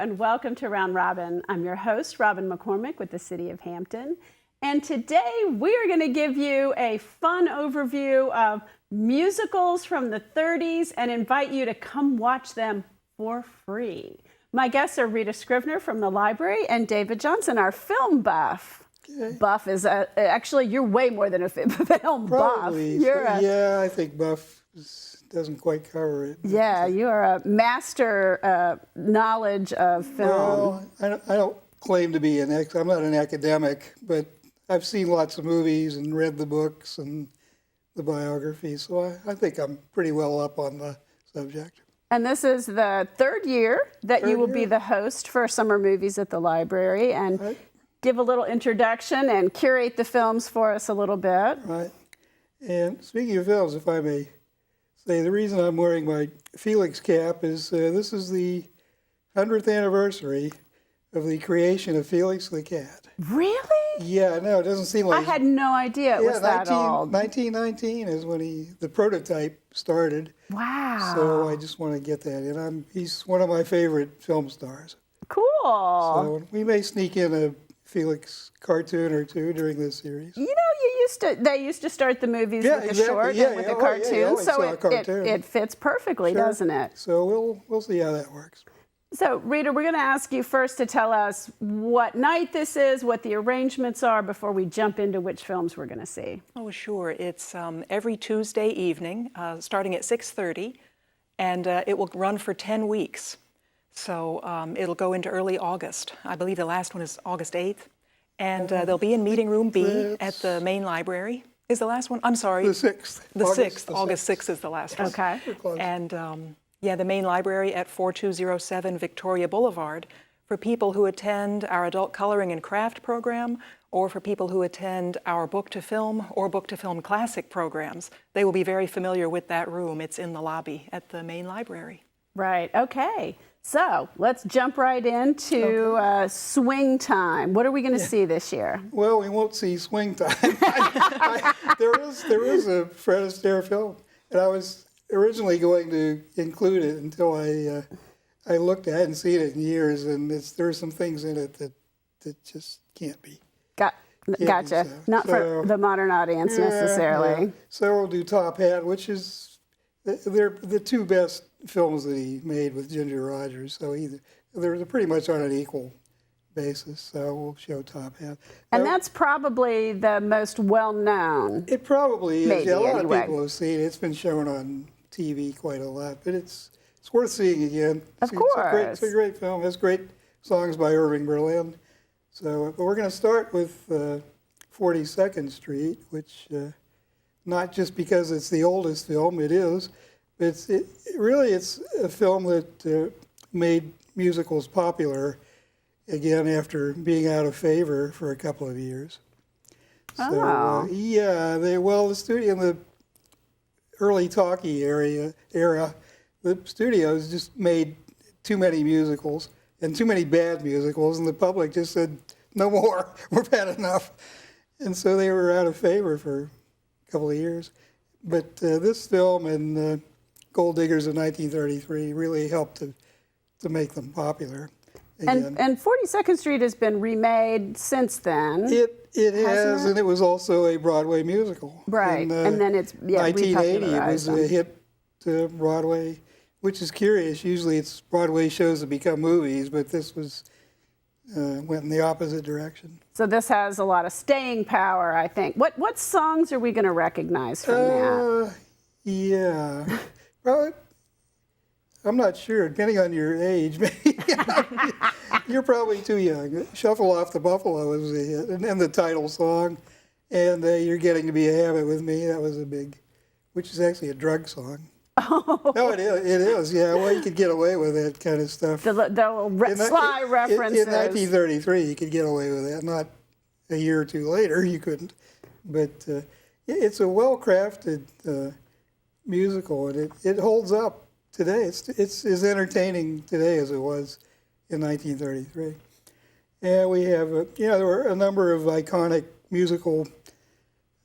and welcome to Round Robin. I'm your host, Robin McCormick with the City of Hampton. And today we are going to give you a fun overview of musicals from the 30s and invite you to come watch them for free. My guests are Rita Scrivener from the library and David Johnson, our film buff. Okay. Buff is actually, you're way more than a film Probably. buff. Yeah, I think buff doesn't quite cover it. Yeah, you are a master knowledge of film. Well, I don't claim to be I'm not an academic, but I've seen lots of movies and read the books and the biographies, so I think I'm pretty well up on the subject. And this is the third year that you will be the host for Summer Movies at the library, and give a little introduction and curate the films for us a little bit. Right. And speaking of films, if I may say, the reason I'm wearing my Felix cap is this is the 100th anniversary of the creation of Felix the cat. Really? Yeah, no, it doesn't seem like... I had no idea it was that old. 1919 is when the prototype started. Wow. So I just want to get that in. He's one of my favorite film stars. Cool. So we may sneak in a Felix cartoon or two during this series. You know, they used to start the movies with the short and with the cartoon, so it fits perfectly, doesn't it? So we'll see how that works. So, Rita, we're going to ask you first to tell us what night this is, what the arrangements are, before we jump into which films we're going to see. Oh, sure. It's every Tuesday evening, starting at 6:30, and it will run for 10 weeks. So it'll go into early August. I believe the last one is August 8th. And they'll be in Meeting Room B at the main library. Is the last one? I'm sorry. The 6th. The 6th. August 6th is the last one. Okay. And yeah, the main library at 4207 Victoria Boulevard for people who attend our adult coloring and craft program, or for people who attend our book to film or book to film classic programs. They will be very familiar with that room. It's in the lobby at the main library. Right. Okay. So let's jump right into Swing Time. What are we going to see this year? Well, we won't see Swing Time. There is a Fred Astaire film, and I was originally going to include it until I looked at it and seen it in years, and there are some things in it that just can't be. Gotcha. Not for the modern audience necessarily. Yeah. So we'll do Top Hat, which is they're the two best films that he made with Ginger Rogers. So they're pretty much on an equal basis. So we'll show Top Hat. And that's probably the most well-known. It probably is. Maybe, a lot of people have seen it. It's been shown on TV quite a lot, but it's worth seeing again. Of course. It's a great film. It has great songs by Irving Berlin. So we're going to start with 42nd Street, which not just because it's the oldest film, it is, but it's a film that made musicals popular again after being out of favor for a couple of years. So the studio in the early talkie era, the studios just made too many musicals and too many bad musicals, and the public just said, no more, we've had enough. And so they were out of favor for a couple of years. But this film and Gold Diggers of 1933 really helped to make them popular again. And 42nd Street has been remade since then. It has, and it was also a Broadway musical. Right, and then it's 1980, it was a hit to Broadway, which is curious. Usually it's Broadway shows that become movies, but this was went in the opposite direction. So this has a lot of staying power, I think. What songs are we going to recognize from that? Yeah, well, I'm not sure, depending on your age. You're probably too young. Shuffle Off the Buffalo was a hit, and the title song. And You're Getting to Be a Habit with Me, that was a big, which is actually a drug song. Oh. No, it is, yeah. Well, you could get away with that kind of stuff. The sly references. In 1933, you could get away with that. Not a year or two later, you couldn't. But it's a well-crafted musical, and it holds up today. It's as entertaining today as it was in 1933. And we have, there were a number of iconic musical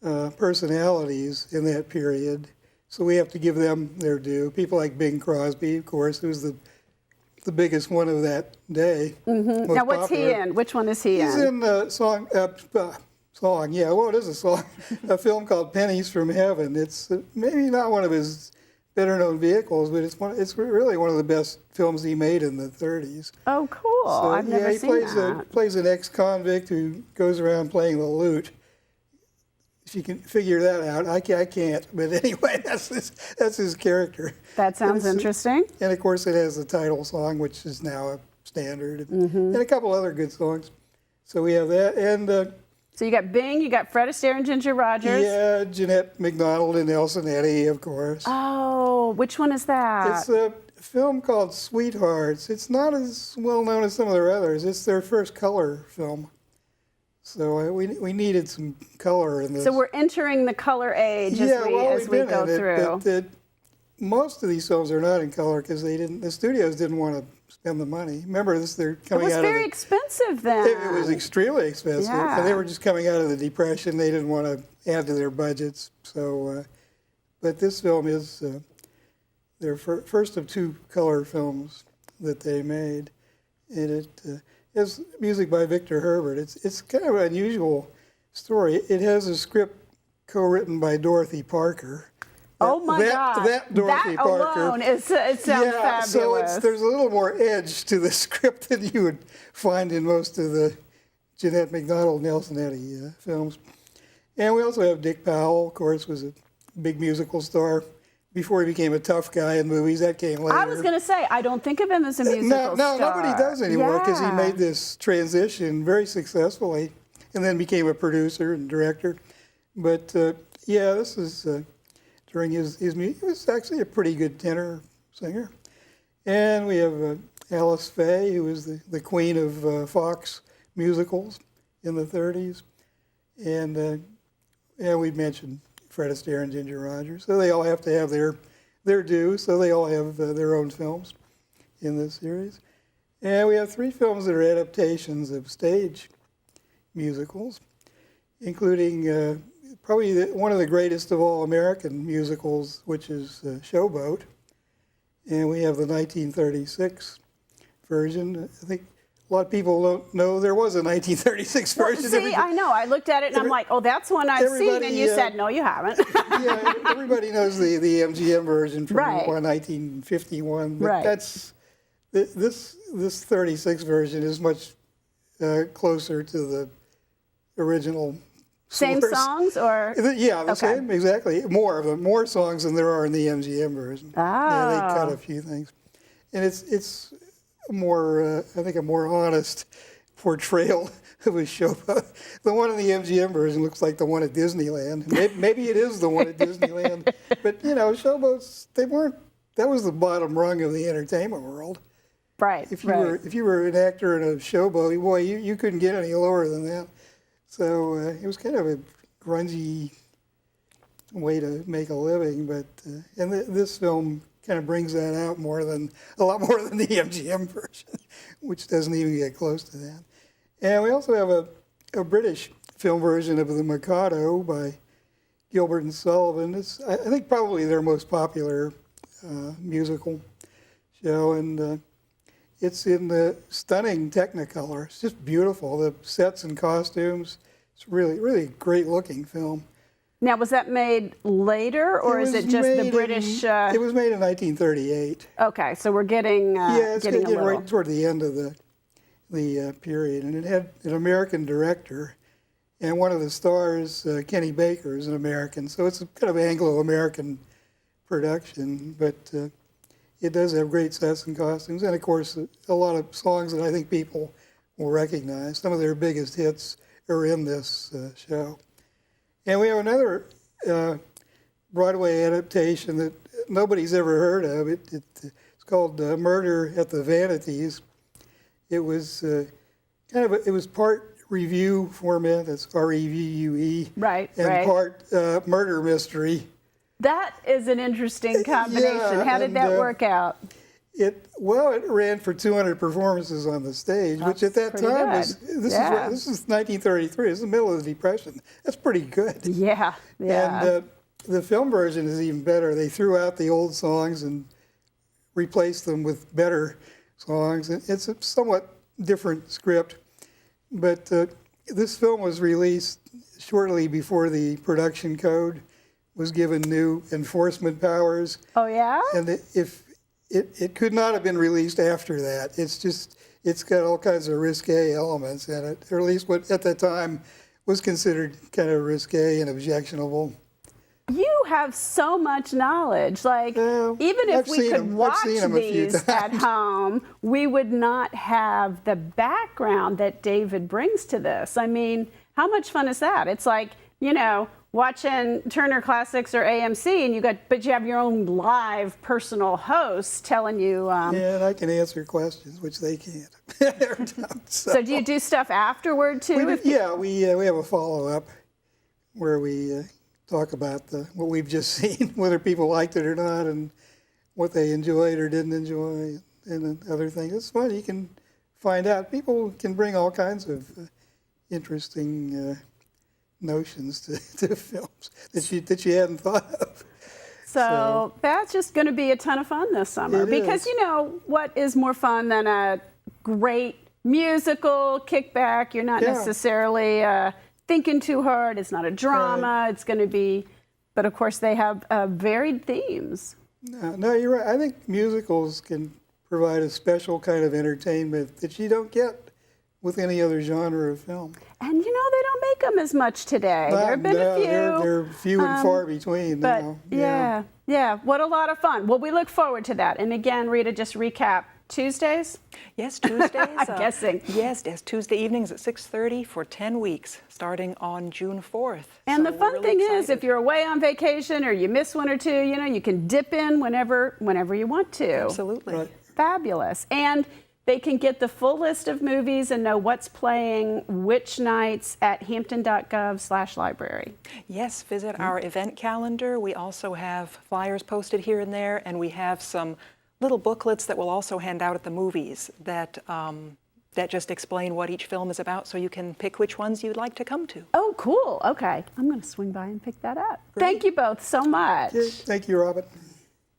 personalities in that period. So we have to give them their due. People like Bing Crosby, of course, who's the the biggest one of that day. Mm-hmm. Now, what's he in? Which one is he in? He's in a song, yeah, well, it is a song, a film called Pennies from Heaven. It's maybe not one of his better-known vehicles, but it's really one of the best films he made in the 30s. Oh, cool. So, I've never he seen that. plays an ex-convict who goes around playing the lute. If you can figure that out, I can't. But anyway, that's his character. That sounds interesting. And of course, it has the title song, which is now a standard, and a couple other good songs. So we have that, and So you got Bing, you got Fred Astaire and Ginger Rogers. yeah, Jeanette MacDonald and Nelson Eddy, of course. Oh, which one is that? It's a film called Sweethearts. It's not as well known as some of their others. It's their first color film. So we needed some color in this. So we're entering the color age as we go through. But most of these films are not in color because the studios didn't want to spend the money. Remember, they're coming out of It was very expensive then. It was extremely expensive. Yeah. And they were just coming out of the Depression. They didn't want to add to their budgets. So, but this film is their first of two color films that they made. And it has music by Victor Herbert. It's kind of an unusual story. It has a script co-written by Dorothy Parker. Oh my God! That Dorothy that Parker. Alone it sounds fabulous. So there's a little more edge to the script than you would find in most of the Jeanette MacDonald, Nelson Eddy films. And we also have Dick Powell, of course, was a big musical star before he became a tough guy in movies. That came later. I was going to say, I don't think of him as a musical star. No, nobody does anymore because he made this transition very successfully and then became a producer and director. But yeah, this is during his music. He was actually a pretty good tenor singer. And we have Alice Faye, who was the queen of Fox musicals in the 30s. And yeah, we mentioned Fred Astaire and Ginger Rogers. So they all have to have their due. So they all have their own films in this series. And we have 3 films that are adaptations of stage musicals, including probably one of the greatest of all American musicals, which is Showboat. And we have the 1936 version. I think a lot of people don't know there was a 1936 version. See, I know. I looked at it and I'm like, oh, that's one I've seen. And you said, no, you haven't. Yeah, everybody knows the MGM version from 1951. But right. This 36 version is much closer to the original. Same songs or? Yeah, the same, exactly. More of them, more songs than there are in the MGM version. Oh. Yeah, they cut a few things. And it's more, I think, a more honest portrayal of a Showboat. The one in the MGM version looks like the one at Disneyland. Maybe it is the one at Disneyland. But, you know, Showboats, that was the bottom rung of the entertainment world. Right, If you were an actor in a Showboat, boy, you couldn't get any lower than that. So it was kind of a grungy way to make a living, but and this film kind of brings that out a lot more than the MGM version, which doesn't even get close to that. And we also have a British film version of the Mikado by Gilbert and Sullivan. It's, I think, probably their most popular musical show, and it's in the stunning Technicolor. It's just beautiful. The sets and costumes. It's really, really great looking film. Now, was that made later, or is it just the British? It was made in 1938. Okay, so we're getting it's getting a little right toward the end of the period, and it had an American director, and one of the stars, Kenny Baker, is an American. So it's a kind of Anglo-American production, but it does have great sets and costumes, and of course a lot of songs that I think people will recognize. Some of their biggest hits are in this show. And we have another Broadway adaptation that nobody's ever heard of. It's called Murder at the Vanities. It was it was part revue format, that's REVUE, and part murder mystery. That is an interesting combination. Yeah, How did that work out? It ran for 200 performances on the stage, which at that time this is 1933. This is the middle of the Depression. That's pretty good. Yeah. And the film version is even better. They threw out the old songs and replaced them with better songs. It's a somewhat different script, but this film was released shortly before the production code was given new enforcement powers. Oh, yeah? And if it could not have been released after that. It's got all kinds of risque elements in it, or at least what at that time was considered kind of risque and objectionable. You have so much knowledge. Like, even if we could watch these at home, we would not have the background that David brings to this. I mean, how much fun is that? It's like, you know, watching Turner Classics or AMC, and but you have your own live personal host telling you. Yeah, and I can answer questions, which they can't. So do you do stuff afterward too? We have a follow-up where we talk about what we've just seen, whether people liked it or not, and what they enjoyed or didn't enjoy, and other things. It's fun. You can find out. People can bring all kinds of interesting notions to films that you hadn't thought of. So that's just going to be a ton of fun this summer. Because you know what is more fun than a great musical kickback? You're not necessarily thinking too hard. It's not a drama. Right. It's going to be, but of course they have varied themes. No, you're right. I think musicals can provide a special kind of entertainment that you don't get with any other genre of film. And you know, they don't make them as much today. There have been a few. They're few and far between now. Yeah, what a lot of fun. Well, we look forward to that. And again, Rita, just recap. Tuesdays? Yes, Tuesdays. I'm guessing. Yes, Tuesday evenings at 6:30 for 10 weeks, starting on June 4th. And the fun thing is, if you're away on vacation or you miss one or two, you know, you can dip in whenever you want to. Absolutely. Right. Fabulous. And they can get the full list of movies and know what's playing which nights at hampton.gov/library. Yes, visit our event calendar. We also have flyers posted here and there, and we have some little booklets that we'll also hand out at the movies that just explain what each film is about, so you can pick which ones you'd like to come to. Oh, cool. Okay. I'm going to swing by and pick that up. Great. Thank you both so much. Thank you, Robin.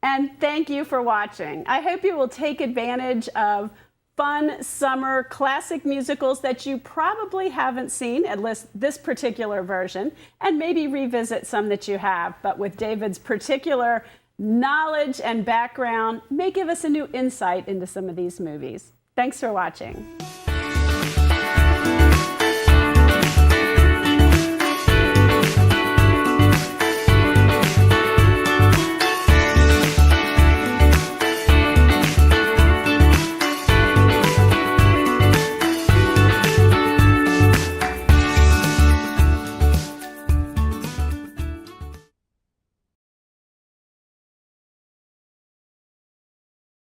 And thank you for watching. I hope you will take advantage of fun summer classic musicals that you probably haven't seen, at least this particular version, and maybe revisit some that you have. But with David's particular knowledge and background, may give us a new insight into some of these movies. Thanks for watching.